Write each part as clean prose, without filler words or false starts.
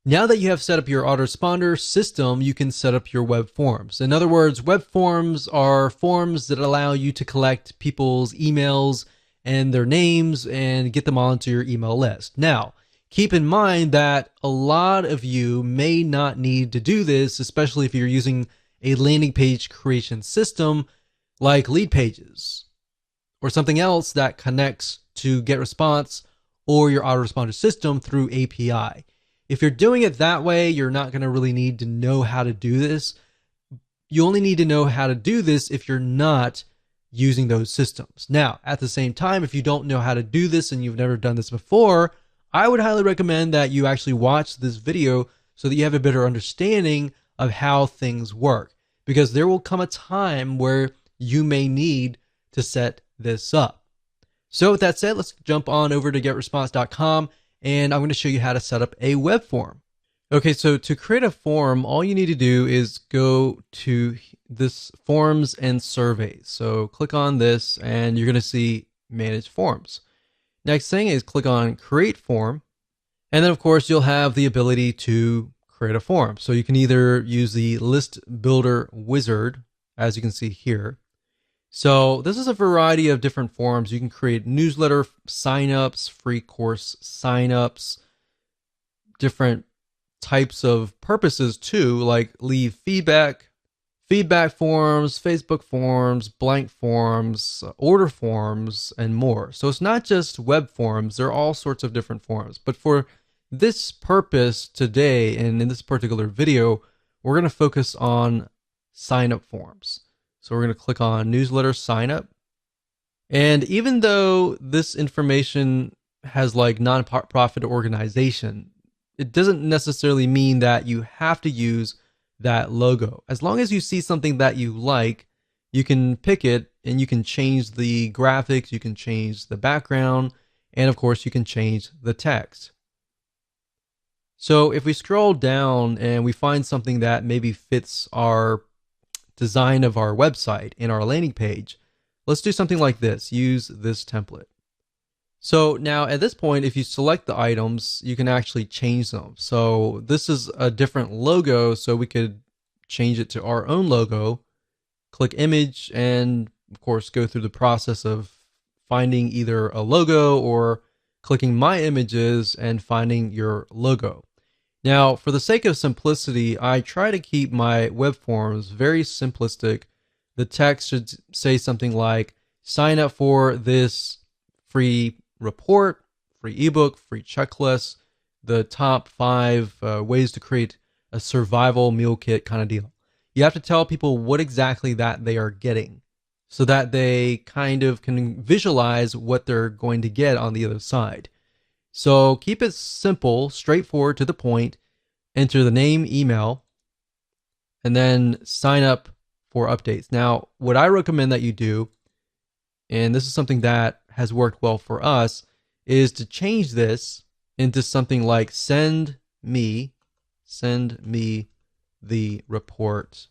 Now that you have set up your autoresponder system, you can set up your web forms. In other words, web forms are forms that allow you to collect people's emails and their names and get them onto your email list. Now, keep in mind that a lot of you may not need to do this, especially if you're using a landing page creation system like Lead Pages or something else that connects to GetResponse or your autoresponder system through API. If you're doing it that way, you're not going to really need to know how to do this. You only need to know how to do this if you're not using those systems. Now, at the same time, if you don't know how to do this and you've never done this before, I would highly recommend that you actually watch this video so that you have a better understanding of how things work, because there will come a time where you may need to set this up. So with that said, let's jump on over to getresponse.com and I'm going to show you how to set up a web form. Okay, so to create a form, all you need to do is go to this forms and surveys. So click on this and you're going to see manage forms. Next thing is click on create form. And then of course you'll have the ability to create a form. So you can either use the list builder wizard, as you can see here. So this is a variety of different forms. You can create newsletter signups, free course signups, different types of purposes too, like leave feedback, feedback forms, Facebook forms, blank forms, order forms, and more. So it's not just web forms, there are all sorts of different forms. But for this purpose today, and in this particular video, we're going to focus on sign up forms. So we're going to click on newsletter sign up. And even though this information has like non-profit organization, it doesn't necessarily mean that you have to use that logo. As long as you see something that you like, you can pick it and you can change the graphics, you can change the background, and of course you can change the text. So if we scroll down and we find something that maybe fits our design of our website in our landing page, let's do something like this. Use this template. So now at this point, if you select the items, you can actually change them. So this is a different logo, so we could change it to our own logo, click image, and of course go through the process of finding either a logo or clicking my images and finding your logo. Now, for the sake of simplicity, I try to keep my web forms very simplistic. The text should say something like, sign up for this free report, free ebook, free checklist, the top 5 ways to create a survival meal kit kind of deal. You have to tell people what exactly that they are getting so that they kind of can visualize what they're going to get on the other side. So keep it simple, straightforward, to the point. Enter the name, email, and then sign up for updates. Now, what I recommend that you do, and this is something that has worked well for us, is to change this into something like send me the report.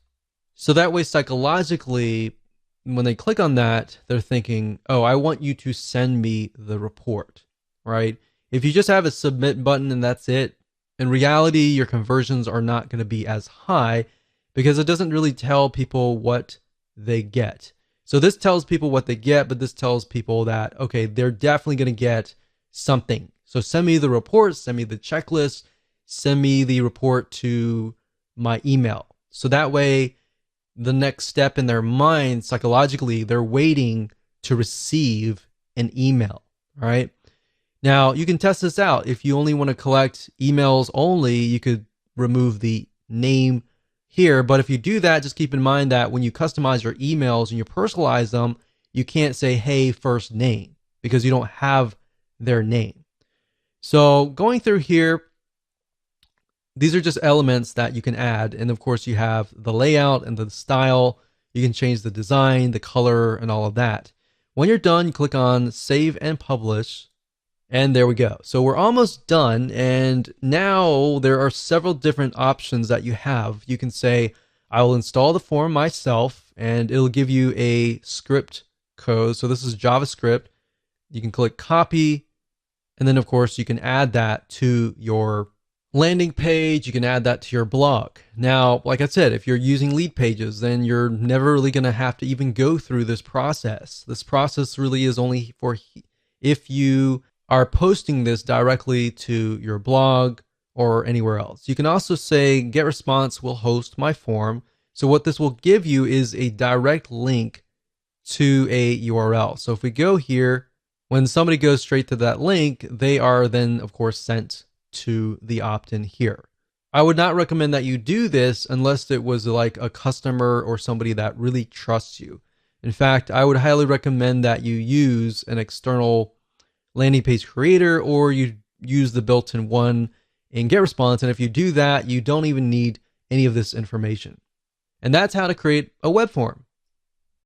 So that way, psychologically, when they click on that, they're thinking, oh, I want you to send me the report, right? If you just have a submit button and that's it, in reality, your conversions are not going to be as high because it doesn't really tell people what they get. So this tells people what they get, but this tells people that, okay, they're definitely going to get something. So send me the report, send me the checklist, send me the report to my email. So that way, the next step in their mind, psychologically, they're waiting to receive an email, all right? Now, you can test this out. If you only want to collect emails only, you could remove the name here. But if you do that, just keep in mind that when you customize your emails and you personalize them, you can't say, hey, first name, because you don't have their name. So going through here, these are just elements that you can add. And of course, you have the layout and the style. You can change the design, the color, and all of that. When you're done, you click on Save and Publish. And there we go. So we're almost done. And now there are several different options that you have. You can say, I will install the form myself, and it'll give you a script code. So this is JavaScript. You can click copy. And then, of course, you can add that to your landing page, you can add that to your blog. Now, like I said, if you're using lead pages, then you're never really going to have to even go through this process. This process really is only for if you are posting this directly to your blog or anywhere else. You can also say GetResponse will host my form. So what this will give you is a direct link to a URL. So if we go here, when somebody goes straight to that link, they are then, of course, sent to the opt-in here. I would not recommend that you do this unless it was like a customer or somebody that really trusts you. In fact, I would highly recommend that you use an external landing page creator, or you use the built-in one in GetResponse. And if you do that, you don't even need any of this information. And that's how to create a web form.